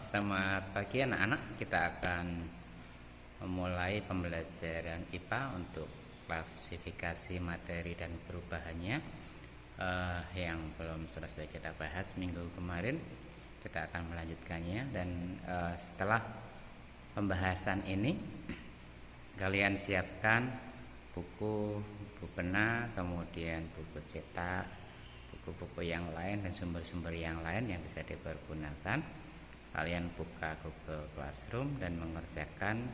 Selamat pagi anak-anak. Kita akan memulai pembelajaran IPA untuk klasifikasi materi dan perubahannya yang belum selesai kita bahas minggu kemarin. Kita akan melanjutkannya dan setelah pembahasan ini kalian siapkan buku pena, kemudian buku cetak, buku-buku yang lain dan sumber-sumber yang lain yang bisa dipergunakan. Kalian buka Google Classroom dan mengerjakan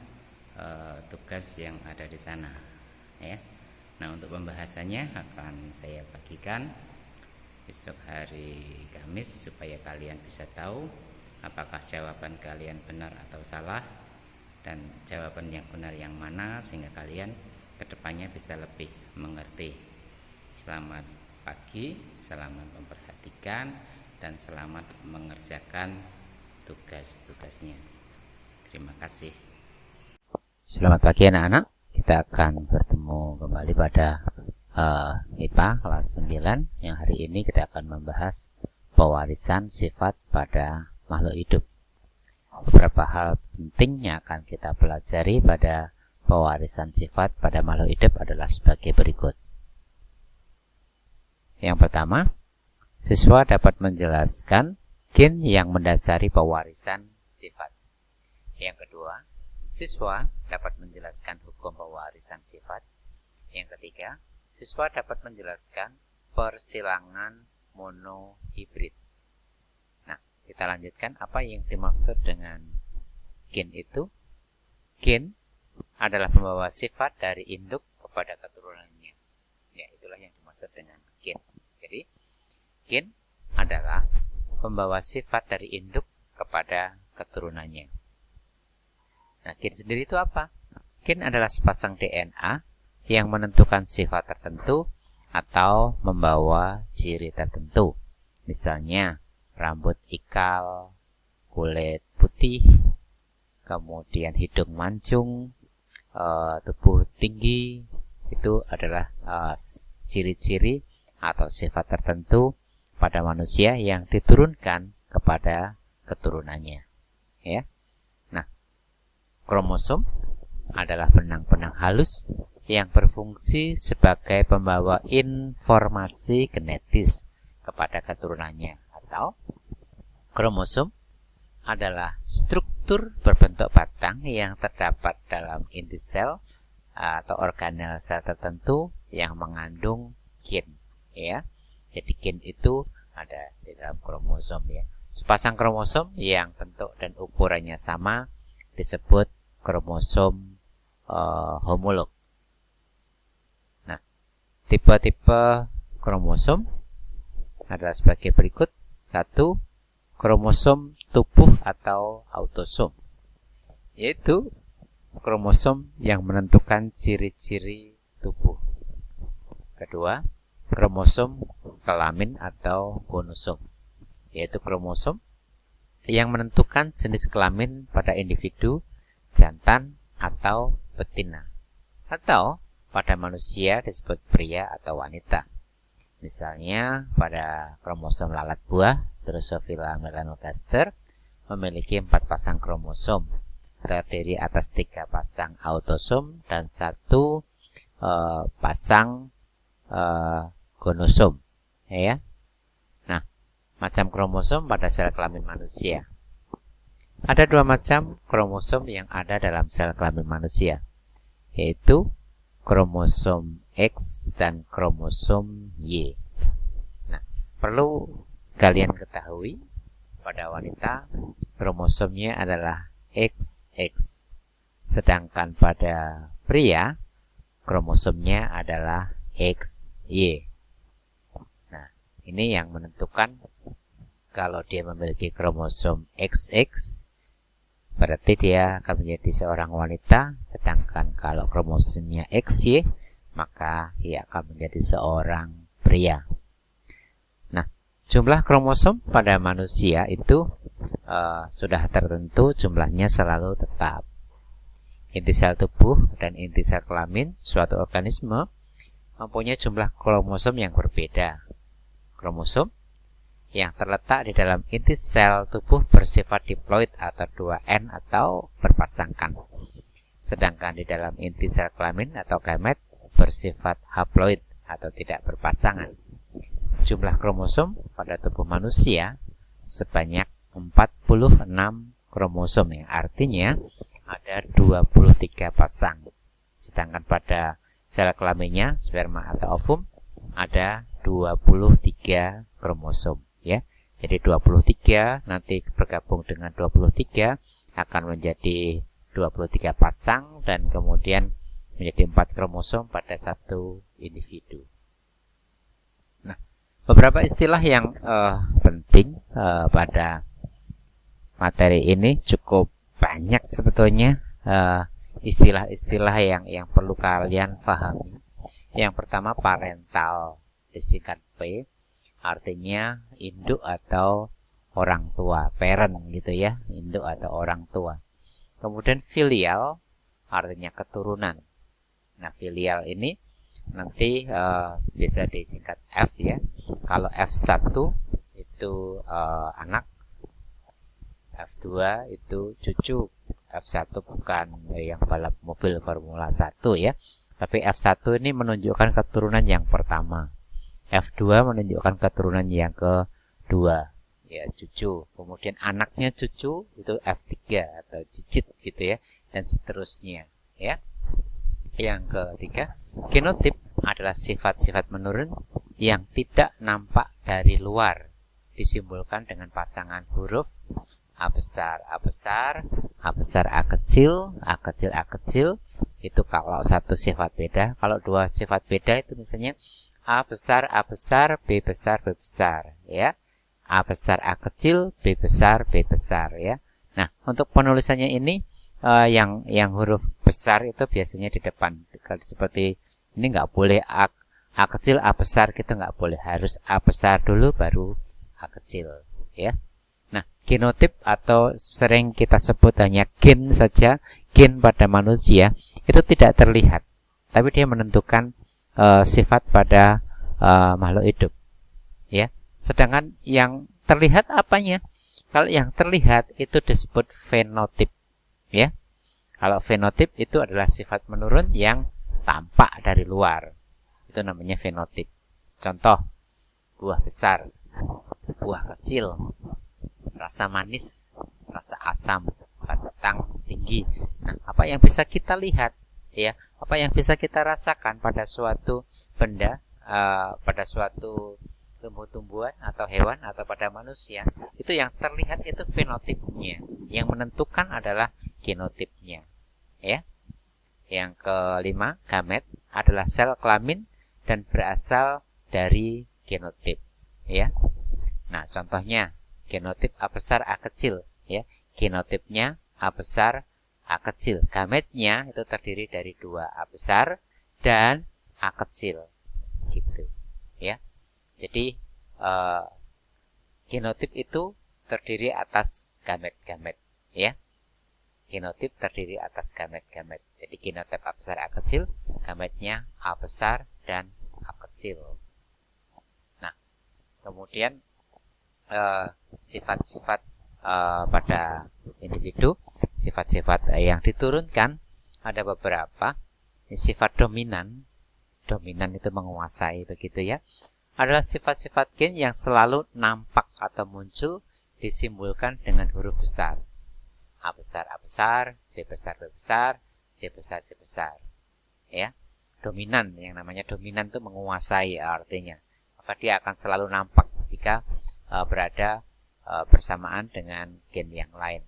tugas yang ada di sana, ya. Nah, untuk pembahasannya akan saya bagikan besok hari Kamis supaya kalian bisa tahu apakah jawaban kalian benar atau salah dan jawaban yang benar yang mana, sehingga kalian kedepannya bisa lebih mengerti. Selamat pagi, selamat memperhatikan dan selamat mengerjakan tugas-tugasnya. Terima kasih. Selamat pagi anak-anak. Kita akan bertemu kembali pada IPA kelas 9 yang hari ini kita akan membahas pewarisan sifat pada makhluk hidup. Beberapa hal penting yang akan kita pelajari pada pewarisan sifat pada makhluk hidup adalah sebagai berikut. Yang pertama, siswa dapat menjelaskan gen yang mendasari pewarisan sifat. Yang kedua, siswa dapat menjelaskan hukum pewarisan sifat. Yang ketiga, siswa dapat menjelaskan persilangan monohibrid. Nah, kita lanjutkan apa yang dimaksud dengan gen itu. Gen adalah pembawa sifat dari induk kepada keturunannya. Ya, itulah yang dimaksud dengan gen. Jadi, gen adalah pembawa sifat dari induk kepada keturunannya. Nah, gen sendiri itu apa? Gen adalah sepasang DNA yang menentukan sifat tertentu atau membawa ciri tertentu. Misalnya, rambut ikal, kulit putih, kemudian hidung mancung, tubuh tinggi, itu adalah ciri-ciri atau sifat tertentu pada manusia yang diturunkan kepada keturunannya, ya. Nah, kromosom adalah benang-benang halus yang berfungsi sebagai pembawa informasi genetis kepada keturunannya, atau kromosom adalah struktur berbentuk batang yang terdapat dalam inti sel atau organel sel tertentu yang mengandung gen, ya. Jadi gen itu ada di dalam kromosom, ya. Sepasang kromosom yang bentuk dan ukurannya sama disebut kromosom homolog. Nah, tipe-tipe kromosom adalah sebagai berikut. 1. Kromosom tubuh atau autosom, yaitu kromosom yang menentukan ciri-ciri tubuh. Kedua, kromosom kelamin atau gonosom, yaitu kromosom yang menentukan jenis kelamin pada individu jantan atau betina, atau pada manusia disebut pria atau wanita. Misalnya pada kromosom lalat buah Drosophila melanogaster memiliki 4 pasang kromosom, terdiri atas 3 pasang autosom dan 1 pasang gonosom, ya. Nah, macam kromosom pada sel kelamin manusia. Ada 2 macam kromosom yang ada dalam sel kelamin manusia, yaitu kromosom X dan kromosom Y. Nah, perlu kalian ketahui pada wanita kromosomnya adalah XX, sedangkan pada pria kromosomnya adalah XY. Nah, ini yang menentukan kalau dia memiliki kromosom XX, berarti dia akan menjadi seorang wanita, sedangkan kalau kromosomnya XY, maka dia akan menjadi seorang pria. Nah, jumlah kromosom pada manusia itu sudah tertentu, jumlahnya selalu tetap. Inti sel tubuh dan inti sel kelamin suatu organisme mempunyai jumlah kromosom yang berbeda. Kromosom yang terletak di dalam inti sel tubuh bersifat diploid atau 2N atau berpasangkan. Sedangkan di dalam inti sel kelamin atau gamet bersifat haploid atau tidak berpasangan. Jumlah kromosom pada tubuh manusia sebanyak 46 kromosom, yang artinya ada 23 pasang. Sedangkan pada sel kelaminnya, sperma atau ovum, ada 23 kromosom, ya. Jadi 23 nanti bergabung dengan 23 akan menjadi 23 pasang dan kemudian menjadi 4 kromosom pada satu individu. Nah, beberapa istilah yang penting pada materi ini cukup banyak sebetulnya istilah-istilah yang perlu kalian pahami. Yang pertama parental, disingkat P, artinya induk atau orang tua, parent gitu ya, induk atau orang tua. Kemudian filial, artinya keturunan. Nah, filial ini nanti bisa disingkat F ya. Kalau F1 itu anak, F2 itu cucu. F1 bukan yang balap mobil Formula 1 ya. Tapi F1 ini menunjukkan keturunan yang pertama. F2 menunjukkan keturunan yang kedua, ya, cucu. Kemudian anaknya cucu itu F3 atau cicit gitu ya, dan seterusnya ya. Yang ketiga, genotip adalah sifat-sifat menurun yang tidak nampak dari luar, disimbolkan dengan pasangan huruf A besar, A besar, A besar, A kecil, A kecil, A kecil. Itu kalau satu sifat beda. Kalau dua sifat beda itu misalnya A besar, B besar, B besar, ya. A besar, A kecil, B besar, B besar, ya. Nah, untuk penulisannya ini yang huruf besar itu biasanya di depan. Kalau seperti ini nggak boleh A kecil, A besar gitu, nggak boleh. Harus A besar dulu baru A kecil, ya. Nah, genotip atau sering kita sebut hanya gen saja, gen pada manusia itu tidak terlihat, tapi dia menentukan sifat pada makhluk hidup, ya. Sedangkan yang terlihat apanya? Kalau yang terlihat itu disebut fenotip, ya. Kalau fenotip itu adalah sifat menurun yang tampak dari luar, itu namanya fenotip. Contoh, buah besar, buah kecil, rasa manis, rasa asam, batang tinggi. Nah, apa yang bisa kita lihat, ya? Apa yang bisa kita rasakan pada suatu benda, pada suatu tumbuh-tumbuhan atau hewan atau pada manusia, itu yang terlihat itu fenotipnya. Yang menentukan adalah genotipnya, ya. Yang kelima, gamet adalah sel kelamin dan berasal dari genotip, ya. Nah, contohnya genotip A besar, A kecil, ya. Genotipnya A besar, A kecil. Gametnya itu terdiri dari 2 A besar dan A kecil, gitu, ya. Jadi genotip itu terdiri atas gamet-gamet, ya. Genotip terdiri atas gamet-gamet. Jadi genotip A besar, A kecil, gametnya A besar dan A kecil. Nah, kemudian sifat-sifat pada individu, sifat-sifat yang diturunkan ada beberapa. Sifat dominan itu menguasai begitu ya, adalah sifat-sifat gen yang selalu nampak atau muncul disimbolkan dengan huruf besar. A besar, A besar, B besar, B besar, C besar, C besar, ya. Dominan, yang namanya dominan itu menguasai artinya, maka dia akan selalu nampak jika berada bersamaan dengan gen yang lain.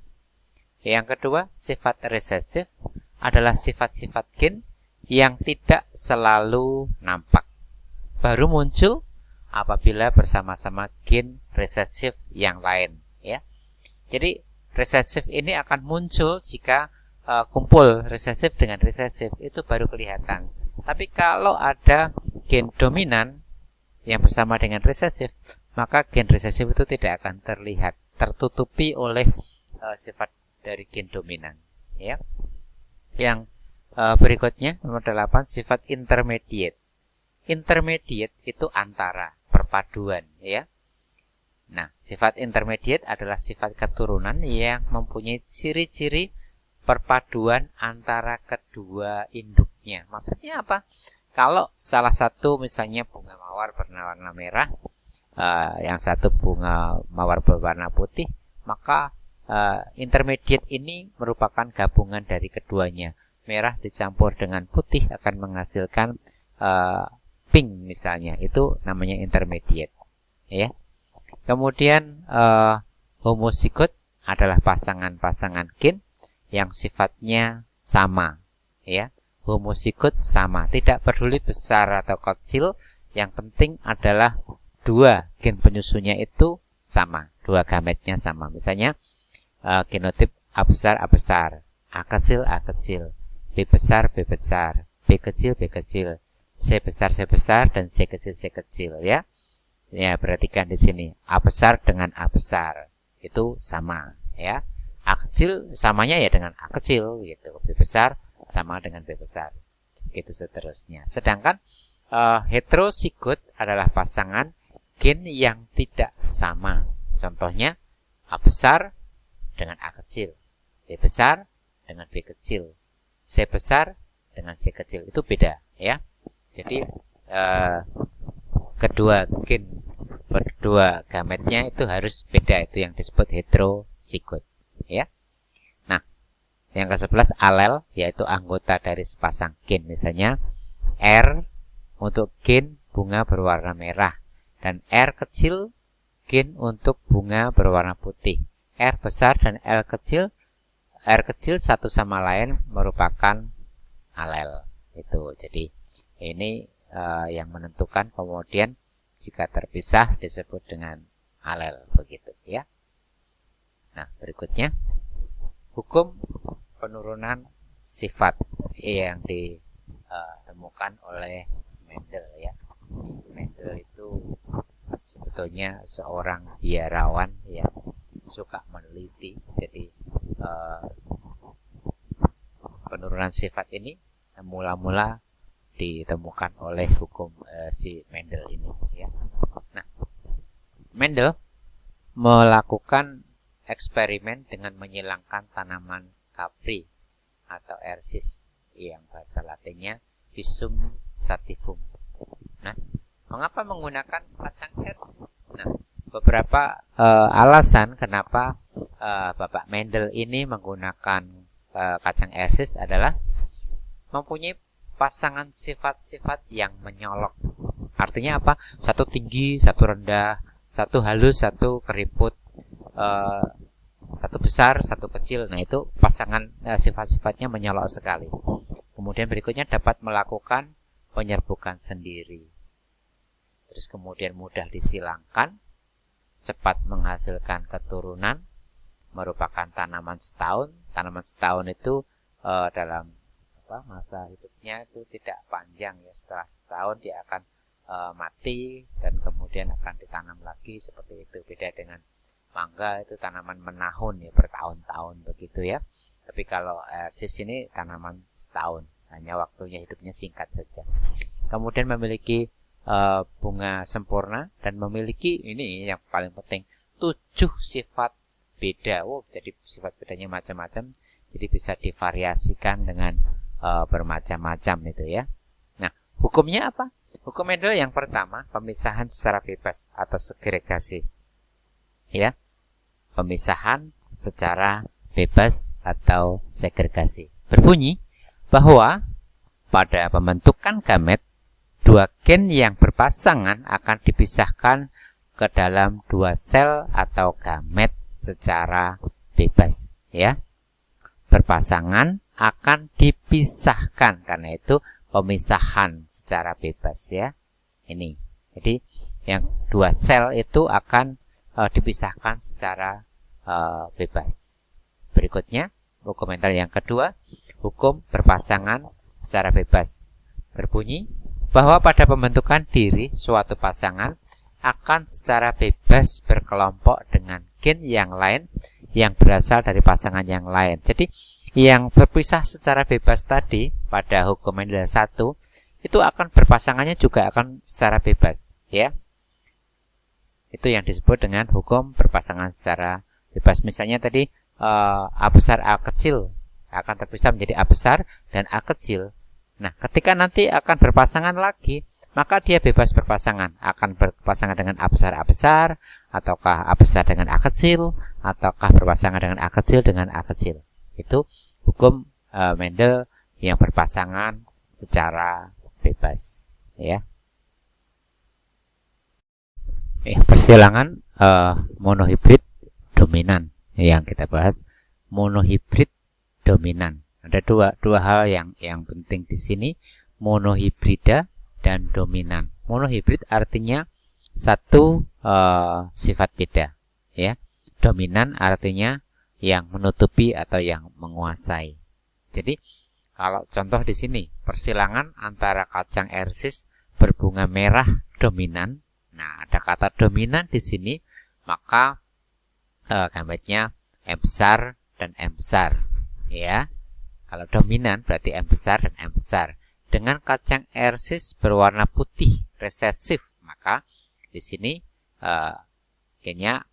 Yang kedua, sifat resesif adalah sifat-sifat gen yang tidak selalu nampak, baru muncul apabila bersama-sama gen resesif yang lain, ya. Jadi resesif ini akan muncul jika kumpul resesif dengan resesif, itu baru kelihatan. Tapi kalau ada gen dominan yang bersama dengan resesif, maka gen resesif itu tidak akan terlihat, tertutupi oleh sifat dari gen dominan, ya. Yang berikutnya nomor 8, sifat intermediate. Intermediate itu antara, perpaduan, ya. Nah, sifat intermediate adalah sifat keturunan yang mempunyai ciri-ciri perpaduan antara kedua induknya. Maksudnya apa? Kalau salah satu misalnya bunga mawar berwarna merah, yang satu bunga mawar berwarna putih, maka intermediate ini merupakan gabungan dari keduanya. Merah dicampur dengan putih akan menghasilkan pink misalnya, itu namanya intermediate, ya. Kemudian homozigot adalah pasangan-pasangan gen yang sifatnya sama, ya. Homozigot sama, tidak peduli besar atau kecil, yang penting adalah dua gen penyusunnya itu sama, dua gametnya sama. Misalnya genotip A besar, A besar, A kecil, A kecil, B besar, B besar, B kecil, B kecil, C besar, C besar, dan C kecil, C kecil, ya. Ya, perhatikan di sini, A besar dengan A besar itu sama, ya. A kecil samanya ya dengan A kecil, gitu. B besar sama dengan B besar, gitu seterusnya. Sedangkan heterozigot adalah pasangan gen yang tidak sama. Contohnya A besar dengan A kecil, B besar dengan B kecil, C besar dengan C kecil, itu beda, ya. Jadi kedua gametnya itu harus beda, itu yang disebut heterozigot, ya. Nah, yang ke-11 alel, yaitu anggota dari sepasang gen. Misalnya R untuk gen bunga berwarna merah, dan R kecil gen untuk bunga berwarna putih. R besar dan R kecil satu sama lain merupakan alel. Itu. Jadi ini yang menentukan, kemudian jika terpisah disebut dengan alel, begitu, ya. Nah, berikutnya hukum penurunan sifat yang ditemukan oleh Mendel, ya. Mendel itu sebetulnya seorang biarawan yang suka meneliti. Jadi penurunan sifat ini mula-mula ditemukan oleh hukum si Mendel ini, ya. Nah, Mendel melakukan eksperimen dengan menyilangkan tanaman kapri atau Ersis, yang bahasa latinnya Pisum sativum. Nah, mengapa menggunakan kacang Ersis? Nah, beberapa alasan kenapa Bapak Mendel ini menggunakan kacang Ersis adalah mempunyai pasangan sifat-sifat yang menyolok. Artinya apa? Satu tinggi, satu rendah, satu halus, satu keriput, satu besar, satu kecil. Nah, itu pasangan sifat-sifatnya menyolok sekali. Kemudian berikutnya dapat melakukan penyerbukan sendiri. Terus kemudian mudah disilangkan, cepat menghasilkan keturunan, merupakan tanaman setahun. Tanaman setahun itu dalam masa hidupnya itu tidak panjang, ya. Setelah setahun dia akan mati dan kemudian akan ditanam lagi, seperti itu. Beda dengan mangga, itu tanaman menahun, ya, bertahun-tahun, begitu, ya. Tapi kalau Ersis ini tanaman setahun, hanya waktunya hidupnya singkat saja. Kemudian memiliki bunga sempurna dan memiliki, ini yang paling penting, 7 sifat beda. Jadi sifat bedanya macam-macam, jadi bisa divariasikan dengan bermacam-macam, itu, ya. Nah, hukumnya apa? Hukum Mendel yang pertama, pemisahan secara bebas atau segregasi, ya. Pemisahan secara bebas atau segregasi berbunyi bahwa pada pembentukan gamet, dua gen yang berpasangan akan dipisahkan ke dalam 2 sel atau gamet secara bebas, ya. Berpasangan akan dipisahkan, karena itu pemisahan secara bebas, ya. Ini. Jadi yang 2 sel itu akan dipisahkan secara bebas. Berikutnya, hukum Mendel yang kedua, hukum berpasangan secara bebas, berbunyi bahwa pada pembentukan diri suatu pasangan akan secara bebas berkelompok dengan gen yang lain yang berasal dari pasangan yang lain. Jadi yang berpisah secara bebas tadi pada hukum Mendel 1 itu akan berpasangannya juga akan secara bebas, ya. Itu yang disebut dengan hukum berpasangan secara bebas. Misalnya tadi A besar A kecil akan terpisah menjadi A besar dan A kecil. Nah, ketika nanti akan berpasangan lagi, maka dia bebas berpasangan. Akan berpasangan dengan A besar, ataukah A besar dengan A kecil, ataukah berpasangan dengan A kecil dengan A kecil. Itu hukum Mendel yang berpasangan secara bebas. Ya. Persilangan monohibrid dominan yang kita bahas. Monohibrid dominan. Ada dua hal yang penting di sini, monohibrida dan dominan. Monohibrid artinya satu sifat beda, ya. Dominan artinya yang menutupi atau yang menguasai. Jadi kalau contoh di sini persilangan antara kacang ersis berbunga merah dominan. Nah, ada kata dominan di sini, maka gametnya M besar dan M besar, ya. Kalau dominan berarti M besar dan M besar. Dengan kacang ersis berwarna putih resesif, maka di sini gennya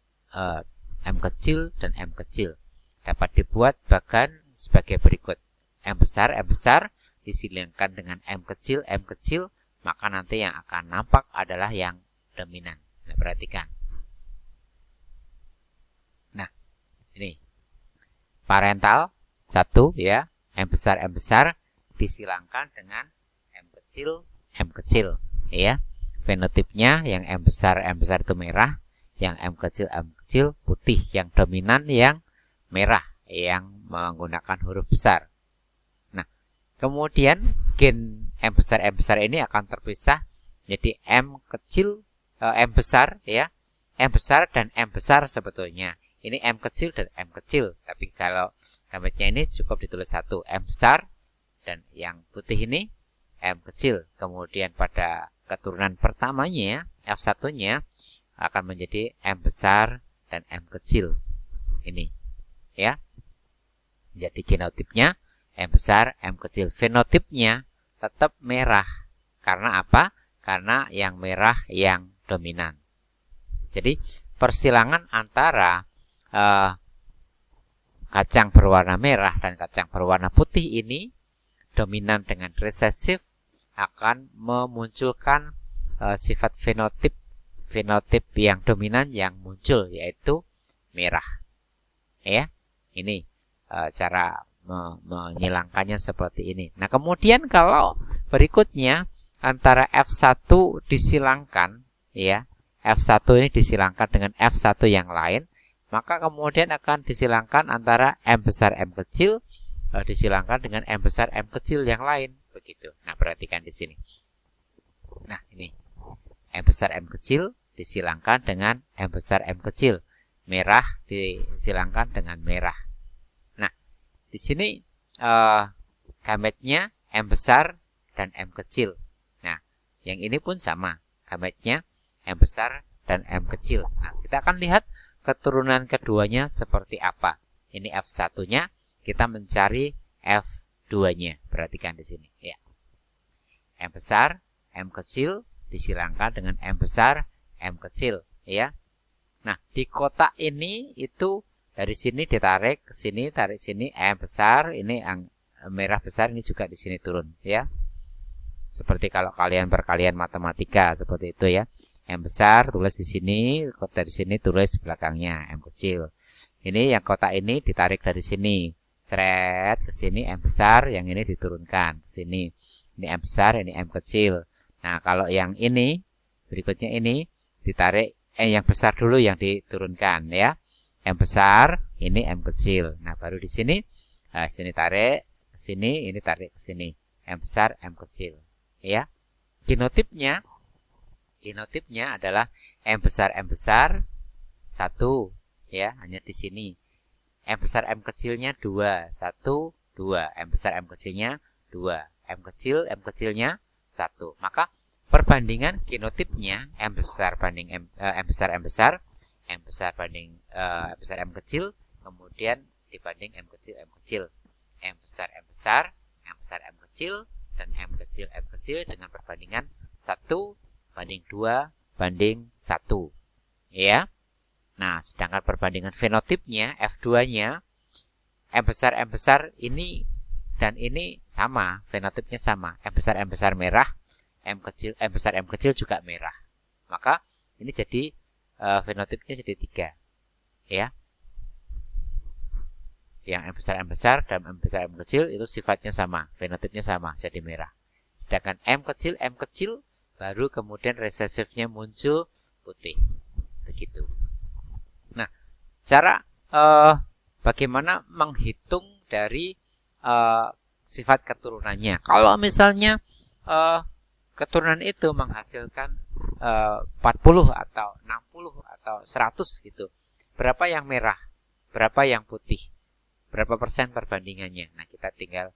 M kecil dan M kecil. Dapat dibuat bahkan sebagai berikut. M besar disilangkan dengan M kecil, maka nanti yang akan nampak adalah yang dominan. Nah, perhatikan. Nah, ini parental 1 ya. M besar disilangkan dengan M kecil, ya. Fenotipnya yang M besar itu merah, yang M kecil putih, yang dominan yang merah, yang menggunakan huruf besar. Nah, kemudian gen M besar ini akan terpisah jadi M besar, ya. M besar dan M besar sebetulnya. Ini M kecil dan M kecil, tapi kalau gametnya ini cukup ditulis satu, M besar, dan yang putih ini M kecil. Kemudian pada keturunan pertamanya, F1-nya akan menjadi M besar dan M kecil. Ini, ya. Jadi genotipnya M besar, M kecil. Fenotipnya tetap merah. Karena apa? Karena yang merah yang dominan. Jadi persilangan antara kacang berwarna merah dan kacang berwarna putih ini, dominan dengan resesif, akan memunculkan sifat fenotip yang dominan yang muncul, yaitu merah. Ya, ini cara menghilangkannya seperti ini. Nah, kemudian kalau berikutnya antara F1 disilangkan, ya, F1 ini disilangkan dengan F1 yang lain, maka kemudian akan disilangkan antara M besar M kecil disilangkan dengan M besar M kecil yang lain, begitu. Nah, perhatikan di sini. Nah, ini M besar M kecil disilangkan dengan M besar M kecil, merah disilangkan dengan merah. Nah, di sini gametnya M besar dan M kecil. Nah, yang ini pun sama, gametnya M besar dan M kecil. Nah, kita akan lihat keturunan keduanya seperti apa. Ini F1-nya, kita mencari F2-nya. Perhatikan di sini, ya. M besar, M kecil disilangkan dengan M besar, M kecil, ya. Nah, di kotak ini itu dari sini ditarik ke sini, tarik sini M besar, ini yang merah besar, ini juga di sini turun, ya. Seperti kalau kalian perkalian matematika seperti itu, ya. M besar tulis di sini, dari sini tulis belakangnya M kecil. Ini yang kotak ini ditarik dari sini, seret ke sini M besar, yang ini diturunkan ke sini. Ini M besar, ini M kecil. Nah, kalau yang ini berikutnya ini ditarik yang besar dulu yang diturunkan, ya. M besar, ini M kecil. Nah, baru di sini sini tarik ke sini, ini tarik ke sini. M besar, M kecil, ya. Genotipnya adalah M besar 1, ya, hanya di sini. M besar M kecilnya 2, 1, 2. M besar M kecilnya 2. M kecilnya 1. Maka perbandingan genotipnya M besar banding M besar M besar banding M besar M kecil, kemudian dibanding M kecil, M besar M besar M kecil, dan M kecil dengan perbandingan 1 banding 2 banding 1, ya. Nah, sedangkan perbandingan fenotipnya F2-nya M besar ini dan ini sama, fenotipnya sama. M besar merah, M besar M kecil juga merah. Maka ini jadi fenotipnya jadi 3, ya. Yang M besar dan M besar M kecil itu sifatnya sama, fenotipnya sama, jadi merah. Sedangkan M kecil baru kemudian resesifnya muncul putih. Begitu. Nah, cara bagaimana menghitung dari sifat keturunannya. Kalau misalnya keturunan itu menghasilkan 40 atau 60 atau 100 gitu. Berapa yang merah? Berapa yang putih? Berapa persen perbandingannya? Nah, kita tinggal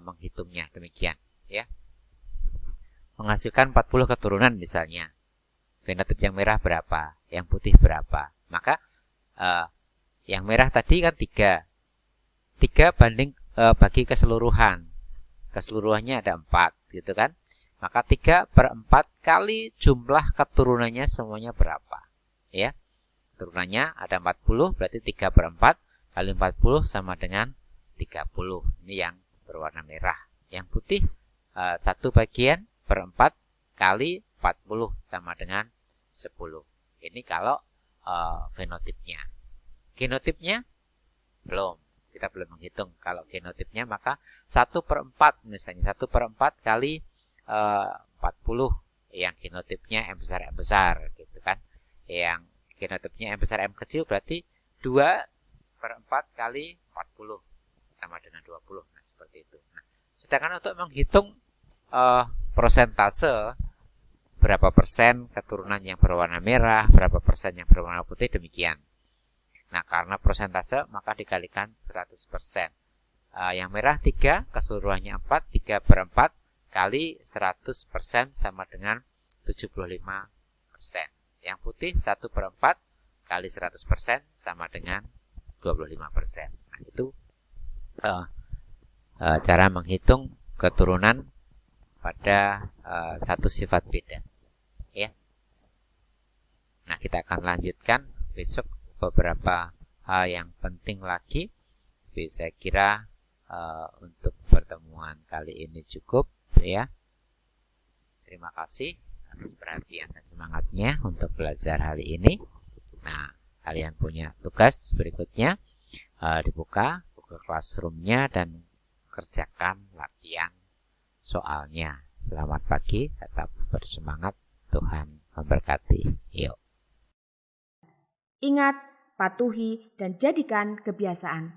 menghitungnya demikian, ya. Menghasilkan 40 keturunan misalnya. Fenotip yang merah berapa? Yang putih berapa? Maka yang merah tadi kan 3 banding bagi keseluruhan. Keseluruhannya ada 4 gitu kan. Maka 3/4 kali jumlah keturunannya semuanya berapa, ya. Keturunannya ada 40, berarti 3/4 kali 40 sama dengan 30. Ini yang berwarna merah. Yang putih 1/4 kali 40 sama dengan 10. Ini kalau fenotipnya. Genotipnya belum. Kita belum menghitung. Kalau genotipnya maka 1/4 misalnya 1/4 kali 40 yang genotipnya M besar gitu kan. Yang genotipnya M besar M kecil berarti 2/4 kali 40 sama dengan 20. Nah, seperti itu. Nah, sedangkan untuk menghitung persentase berapa persen keturunan yang berwarna merah, berapa persen yang berwarna putih, demikian. Nah, karena persentase maka dikalikan 100%. Yang merah 3, keseluruhannya 4, 3/4 kali 100% sama dengan 75%. Yang putih 1/4 kali 100% sama dengan 25%. Nah, itu cara menghitung keturunan pada satu sifat beda, ya. Nah, kita akan lanjutkan besok beberapa hal yang penting lagi. Saya kira untuk pertemuan kali ini cukup, ya. Terima kasih atas perhatian dan semangatnya untuk belajar hari ini. Nah, kalian punya tugas berikutnya, dibuka Google Classroom-nya dan kerjakan latihan soalnya. Selamat pagi, tetap bersemangat, Tuhan memberkati. Yuk. Ingat, patuhi, dan jadikan kebiasaan.